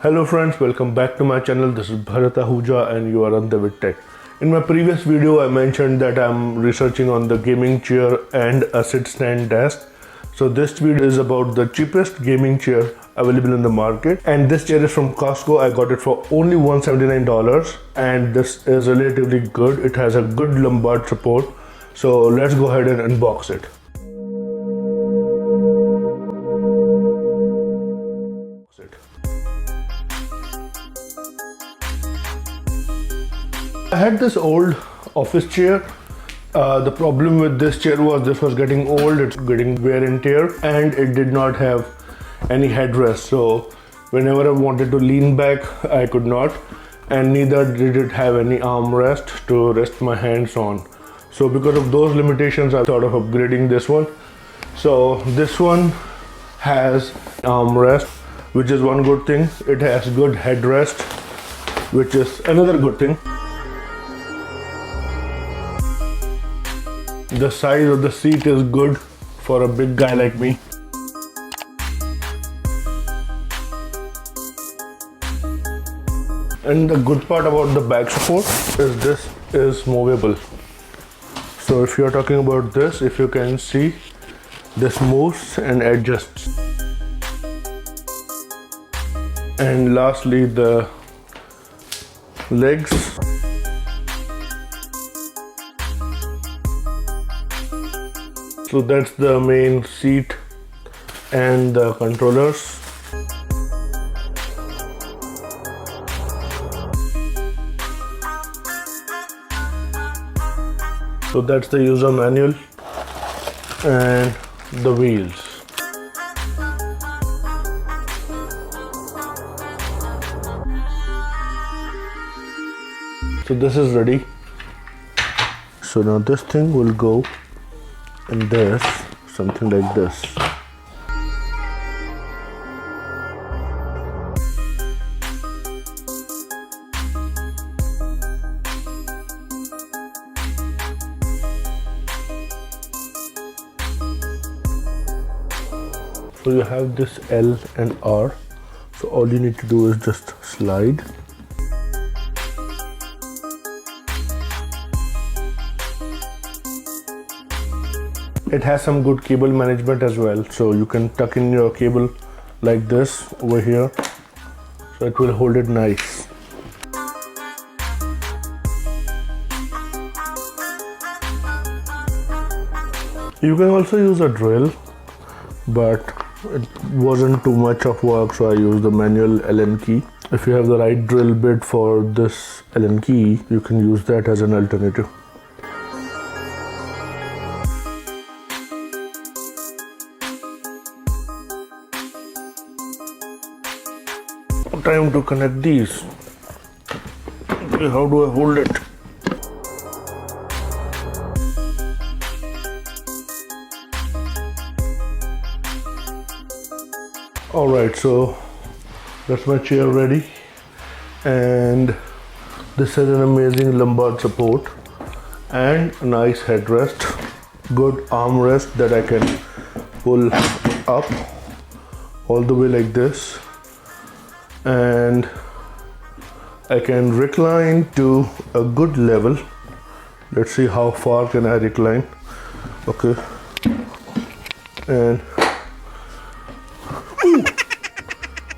Hello friends, welcome back to my channel. This is Bharat Ahuja and you are on Divit Tech. In my previous video, I mentioned that I'm researching on the gaming chair and a sit stand desk. So this video is about the cheapest gaming chair available in the market. And this chair is from Costco. I got it for only $179 and this is relatively good. It has a good lumbar support. So let's go ahead and unbox it. I had this old office chair. The problem with this chair was this was getting old, it's getting wear and tear, and it did not have any headrest. So whenever I wanted to lean back, I could not, and neither did it have any armrest to rest my hands on. So because of those limitations, I thought of upgrading this one. So this one has armrest, which is one good thing. It has good headrest, which is another good thing. The size of the seat is good for a big guy like me. And the good part about the back support is this is movable. So if you're talking about this, if you can see, this moves and adjusts. And lastly, the legs. So that's the main seat and the controllers. So that's the user manual and the wheels. So this is ready. So now this thing will go in this, something like this. So you have this L and R. So all you need to do is just slide. It has some good cable management as well, so you can tuck in your cable like this over here, so it will hold it nice. You can also use a drill, but it wasn't too much of work, so I used the manual Allen key. If you have the right drill bit for this Allen key, you can use that as an alternative. Time to connect these. Okay, how do I hold it? Alright, so that's my chair ready, and this has an amazing lumbar support and a nice headrest, good armrest that I can pull up all the way like this, and I can recline to a good level. Let's see how far can I recline. Okay, and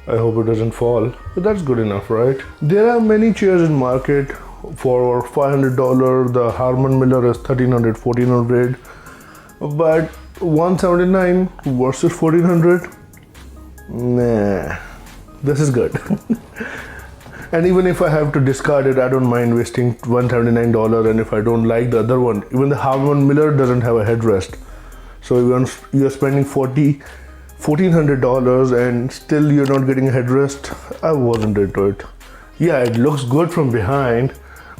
I hope it doesn't fall, but that's good enough, right? There are many chairs in market for $500. The Harman Miller is $1,300, $1,400, but $179 versus $1,400. Nah. This is good. And even if I have to discard it, I don't mind wasting $179. And if I don't like the other one, even the Harman Miller doesn't have a headrest. So you're spending $1,400 and still you're not getting a headrest. I wasn't into it. Yeah, it looks good from behind,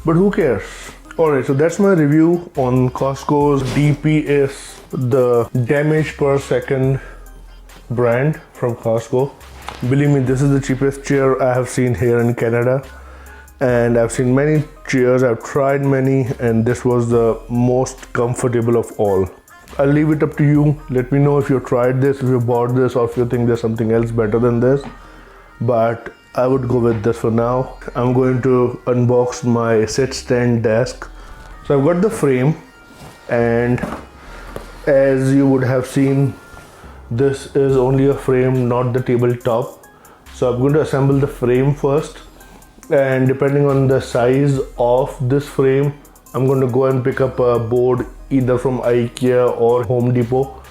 but who cares? Alright, so that's my review on Costco's DPS, the damage per second brand from Costco. Believe me, this is the cheapest chair I have seen here in Canada, and I've seen many chairs, I've tried many, and this was the most comfortable of all. I'll leave it up to you. Let me know if you tried this, if you bought this, or if you think there's something else better than this. But I would go with this for now. I'm going to unbox my sit stand desk. So I've got the frame, and as you would have seen, this is only a frame, not the tabletop. So I'm going to assemble the frame first, and depending on the size of this frame, I'm going to go and pick up a board either from IKEA or Home Depot.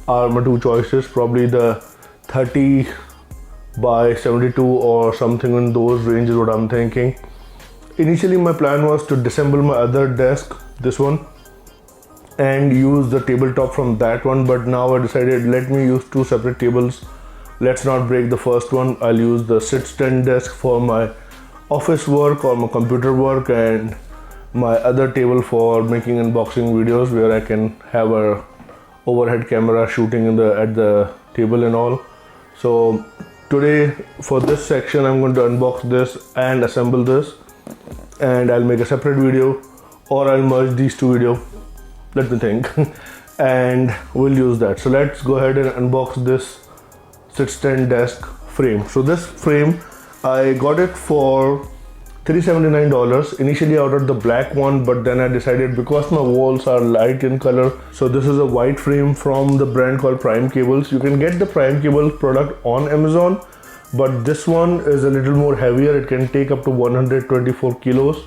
Are my two choices, probably the 30 by 72 or something in those ranges, what I'm thinking. Initially my plan was to disassemble my other desk, this one, and use the tabletop from that one, but now I decided let me use two separate tables. Let's not break the first one. I'll use the sit stand desk for my office work or my computer work, and my other table for making unboxing videos where I can have a overhead camera shooting at the table and all. So today for this section I'm going to unbox this and assemble this, and I'll make a separate video, or I'll merge these two videos, let me think, and we'll use that. So let's go ahead and unbox this sit stand desk frame. So this frame, I got it for $379 initially out of the black one, but then I decided because my walls are light in color, so this is a white frame from the brand called Prime Cables. You can get the Prime Cable product on Amazon, but this one is a little more heavier. It can take up to 124 kilos.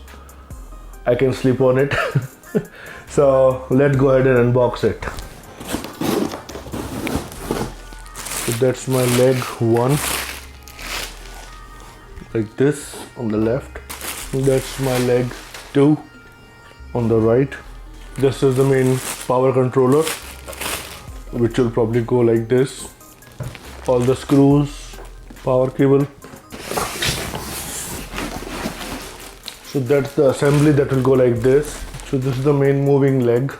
I can sleep on it. So let's go ahead and unbox it. So that's my leg one, like this on the left. That's my leg 2 on the right. This is the main power controller, which will probably go like this. All the screws, power cable. So that's the assembly that will go like this. So this is the main moving leg.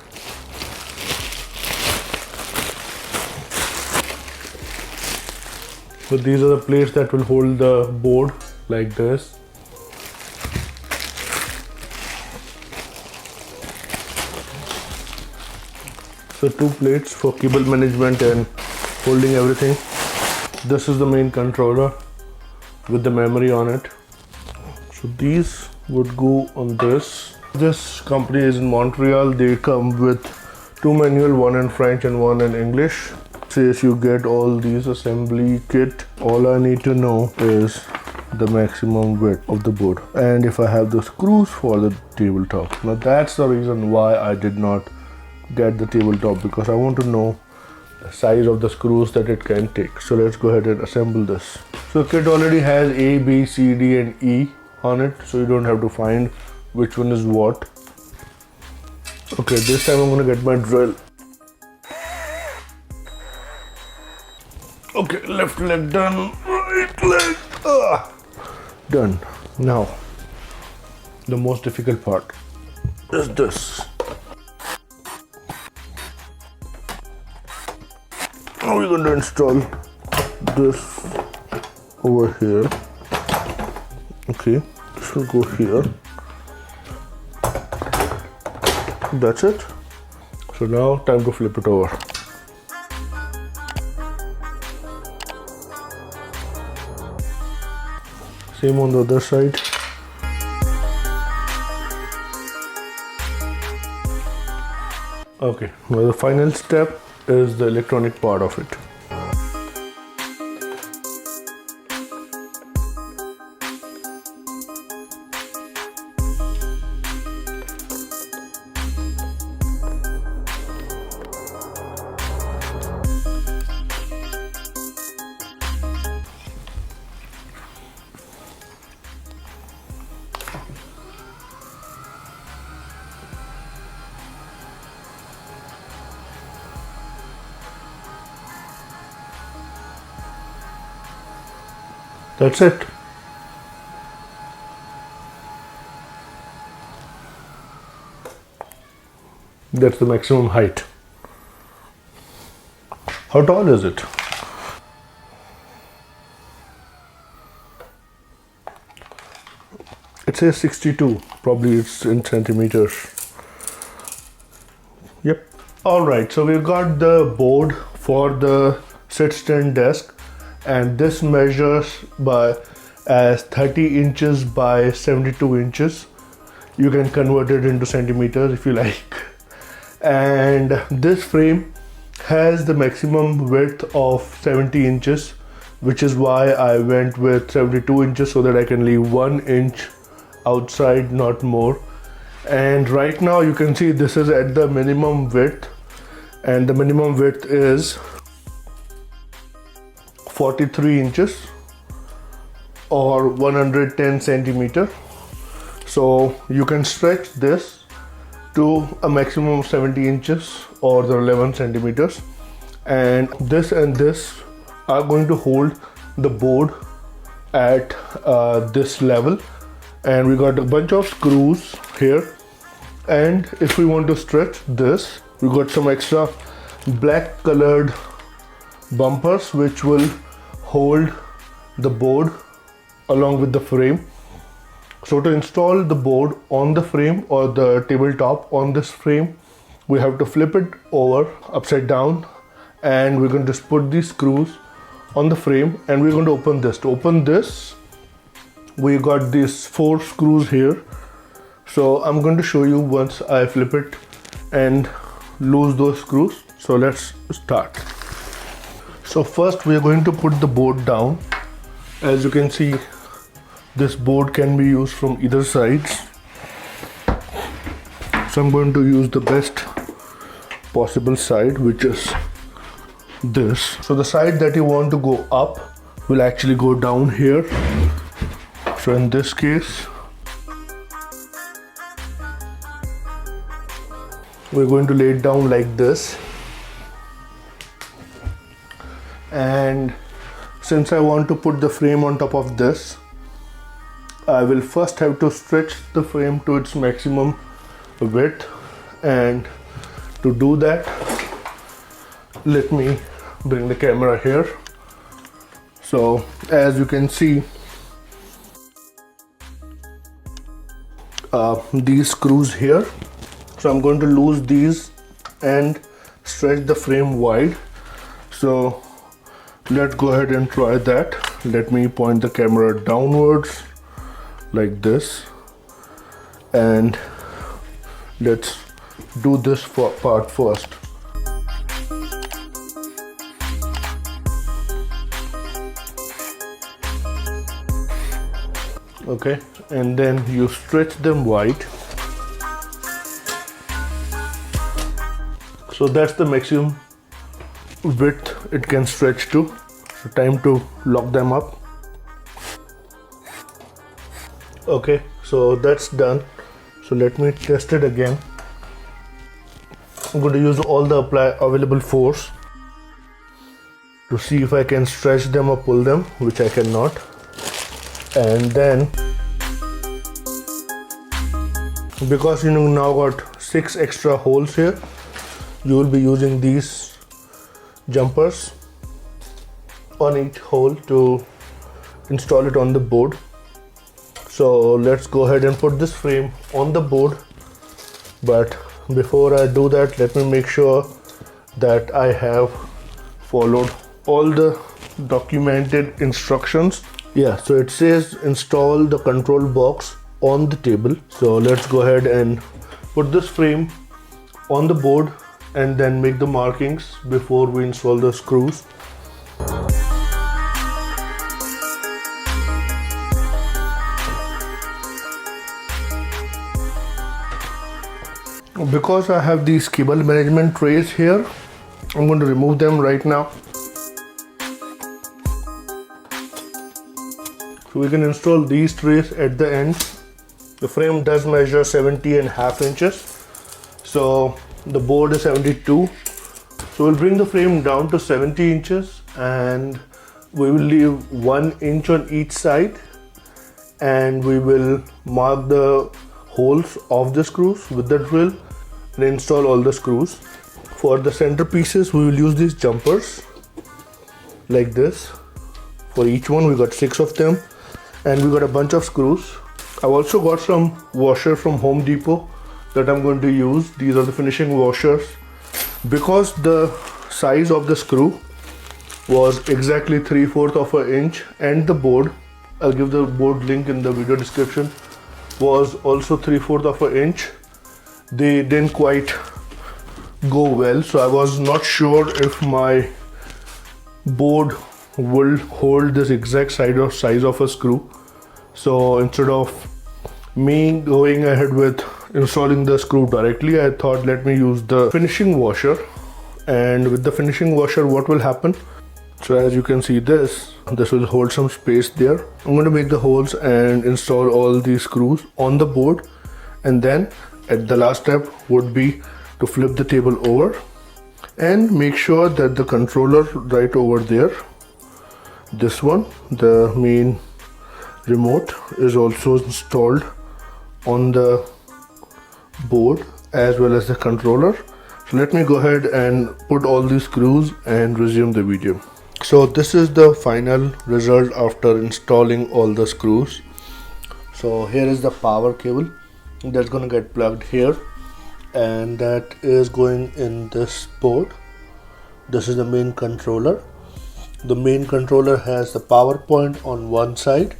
So these are the plates that will hold the board like this. So two plates for cable management and holding everything. This is the main controller with the memory on it. So these would go on this. This company is in Montreal. They come with two manual, one in French and one in English. Says you get all these assembly kit. All I need to know is the maximum width of the board, and if I have the screws for the tabletop. Now that's the reason why I did not get the tabletop, because I want to know the size of the screws that it can take. So let's go ahead and assemble this. So kit already has A, B, C, D and E on it, so you don't have to find which one is what. Okay, this time I'm going to get my drill. Okay, left leg done, right leg done. Now the most difficult part is this. Now we're going to install this over here. Okay, this will go here. That's it. So now time to flip it over. Same on the other side. Okay, now the final step is the electronic part of it. That's it. That's the maximum height. How tall is it? It says 62, probably it's in centimeters. Yep. Alright, so we've got the board for the sit stand desk, and this measures by as 30 inches by 72 inches. You can convert it into centimeters if you like. And this frame has the maximum width of 70 inches, which is why I went with 72 inches, so that I can leave 1 inch outside, not more. And right now you can see this is at the minimum width, and the minimum width is 43 inches or 110 centimeter. So you can stretch this to a maximum of 70 inches or the 11 centimeters, and this are going to hold the board at this level. And we got a bunch of screws here, and if we want to stretch this, we got some extra black colored bumpers which will hold the board along with the frame. So to install the board on the frame or the tabletop on this frame, we have to flip it over upside down, and we're going to just put these screws on the frame, and we're going to open this. To open this, we got these 4 screws here. So I'm going to show you once I flip it and loose those screws. So let's start. So first we are going to put the board down. As you can see, this board can be used from either sides. So I'm going to use the best possible side, which is this. So the side that you want to go up will actually go down here. So in this case, we're going to lay it down like this. And since I want to put the frame on top of this, I will first have to stretch the frame to its maximum width. And to do that, let me bring the camera here. So as you can see, these screws here. So I'm going to lose these and stretch the frame wide. So let's go ahead and try that. Let me point the camera downwards like this, and let's do this part first. Okay, and then you stretch them wide. So that's the maximum width it can stretch to. So time to lock them up. Okay, so that's done. So let me test it again. I'm going to use all the available force to see if I can stretch them or pull them, which I cannot. And then, because you now got 6 extra holes here, you will be using these jumpers on each hole to install it on the board. So let's go ahead and put this frame on the board. But before I do that, let me make sure that I have followed all the documented instructions. Yeah, so it says install the control box on the table. So let's go ahead and put this frame on the board and then make the markings before we install the screws. Because I have these cable management trays here, I'm going to remove them right now. So we can install these trays at the end. The frame does measure 70.5 inches. So the board is 72. So we'll bring the frame down to 70 inches and we will leave 1 inch on each side, and we will mark the holes of the screws with the drill and install all the screws. For the center pieces, we will use these jumpers like this. For each one, we got 6 of them, and we got a bunch of screws. I've also got some washer from Home Depot that I'm going to use. These are the finishing washers. Because the size of the screw was exactly 3/4 of an inch and the board I'll give the board link in the video description, was also 3/4 of an inch. They didn't quite go well, so I was not sure if my board will hold this exact size of a screw. So instead of me going ahead with installing the screw directly, I thought let me use the finishing washer. And with the finishing washer, what will happen? So as you can see, this will hold some space there. I'm going to make the holes and install all these screws on the board, and then at the last step would be to flip the table over and make sure that the controller right over there, this one, the main remote, is also installed on the board as well as the controller. So let me go ahead and put all these screws and resume the video. So this is the final result after installing all the screws. So here is the power cable that's going to get plugged here, and that is going in this board. This is the main controller. The main controller has the power point on one side,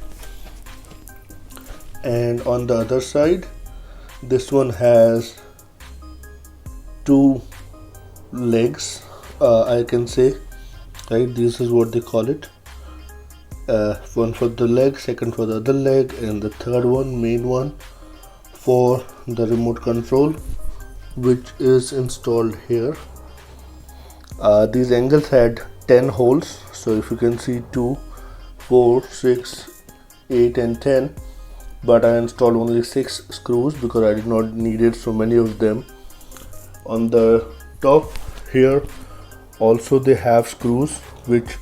and on the other side this one has two legs, I can say, right? This is what they call it. One for the leg, second for the other leg, and the third one, main one, for the remote control, which is installed here. These angles had 10 holes, so if you can see 2, 4, 6, 8 and 10, but I installed only 6 screws because I did not need so many of them. On the top here also they have screws which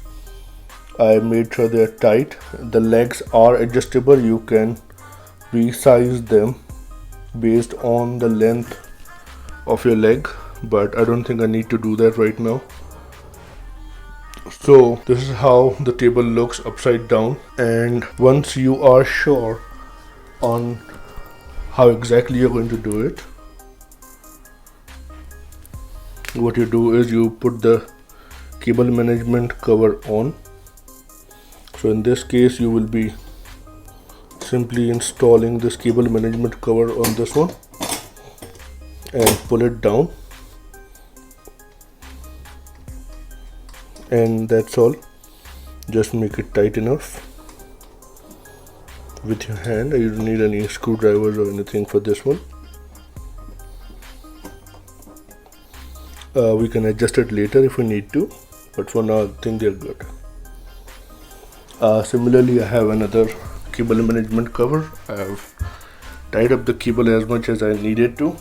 I made sure they are tight. The legs are adjustable, you can resize them based on the length of your leg, but I don't think I need to do that right now. So this is how the table looks upside down, and once you are sure on how exactly you're going to do it, what you do is you put the cable management cover on. So in this case you will be simply installing this cable management cover on this one and pull it down, and that's all. Just make it tight enough with your hand. You don't need any screwdrivers or anything for this one. We can adjust it later if we need to, but for now I think they're good. Similarly, I have another cable management cover. I have tied up the cable as much as I needed to.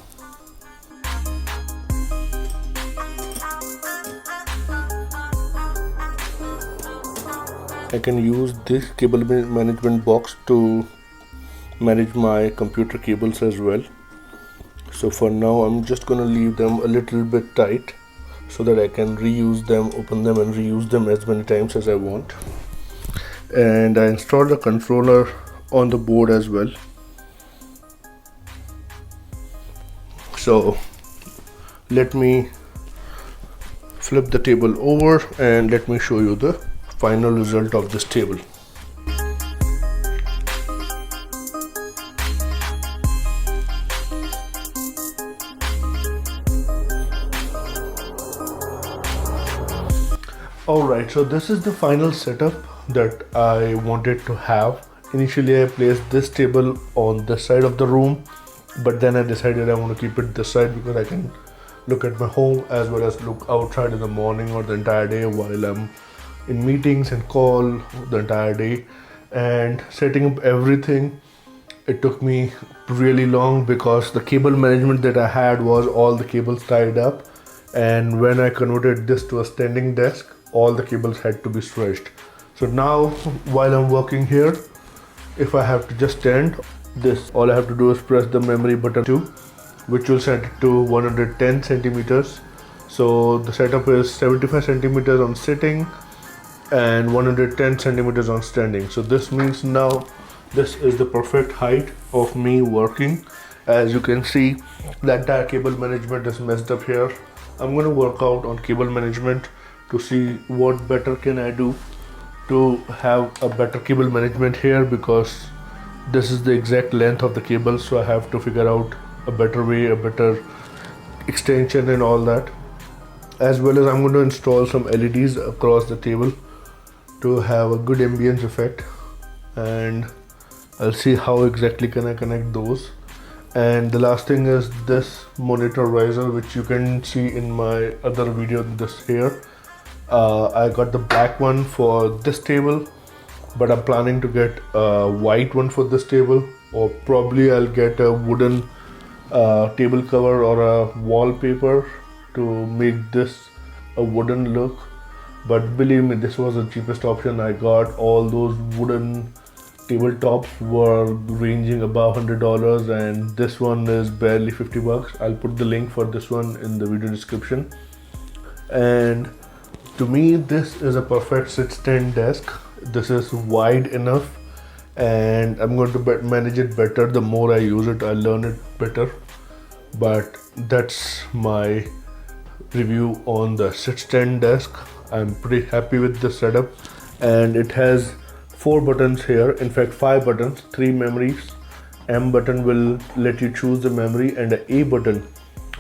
I can use this cable management box to manage my computer cables as well. So for now I'm just gonna leave them a little bit tight so that I can reuse them, open them and reuse them as many times as I want. And I installed a controller on the board as well. So let me flip the table over and let me show you the final result of this table. Alright, so this is the final setup that I wanted to have. Initially I placed this table on this side of the room, but then I decided I want to keep it this side because I can look at my home as well as look outside in the morning or the entire day while I'm in meetings and call the entire day. And setting up everything, it took me really long because the cable management that I had was all the cables tied up, and when I converted this to a standing desk, all the cables had to be stretched. So now while I'm working here, if I have to just stand this, all I have to do is press the memory button 2, which will set it to 110 centimeters. So the setup is 75 centimeters on sitting and 110 centimeters on standing. So this means now this is the perfect height of me working. As you can see, the entire cable management is messed up here. I'm going to work out on cable management to see what better can I do to have a better cable management here, because this is the exact length of the cable, so I have to figure out a better way, a better extension and all that. As well as I'm going to install some LEDs across the table to have a good ambience effect, and I'll see how exactly can I connect those. And the last thing is this monitor riser, which you can see in my other video, this here. I got the black one for this table, but I'm planning to get a white one for this table, or probably I'll get a wooden table cover or a wallpaper to make this a wooden look. But believe me, this was the cheapest option I got. All those wooden tabletops were ranging above $100, and this one is barely 50 bucks. I'll put the link for this one in the video description. And to me, this is a perfect sit-stand desk. This is wide enough, and I'm going to manage it better. The more I use it, I learn it better. But that's my review on the sit-stand desk. I'm pretty happy with the setup, and it has 4 buttons here. In fact, 5 buttons, 3 memories. M button will let you choose the memory, and a A button,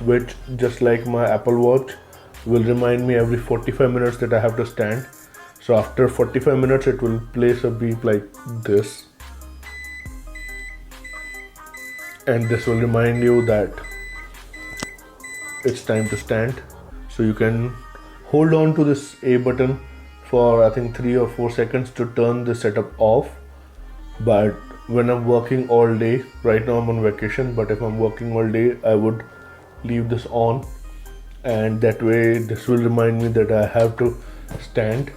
which just like my Apple Watch, will remind me every 45 minutes that I have to stand. So after 45 minutes it will place a beep like this, and this will remind you that it's time to stand. So you can hold on to this A button for I think 3 or 4 seconds to turn the setup off. But when I'm working all day, right now I'm on vacation, but if I'm working all day, I would leave this on, and that way this will remind me that I have to stand,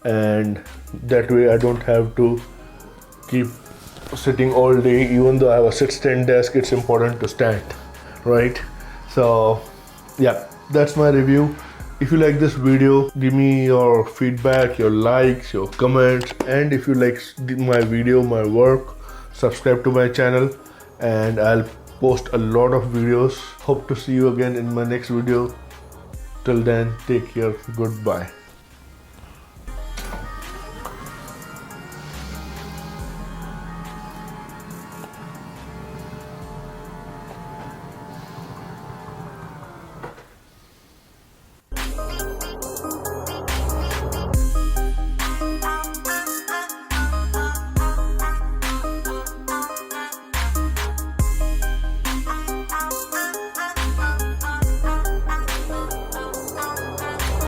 and that way I don't have to keep sitting all day. Even though I have a sit-stand desk, it's important to stand, right? So yeah, that's my review. If you like this video, give me your feedback, your likes, your comments, and if you like my video, my work, subscribe to my channel, and I'll post a lot of videos. Hope to see you again in my next video. Till then, take care. Goodbye.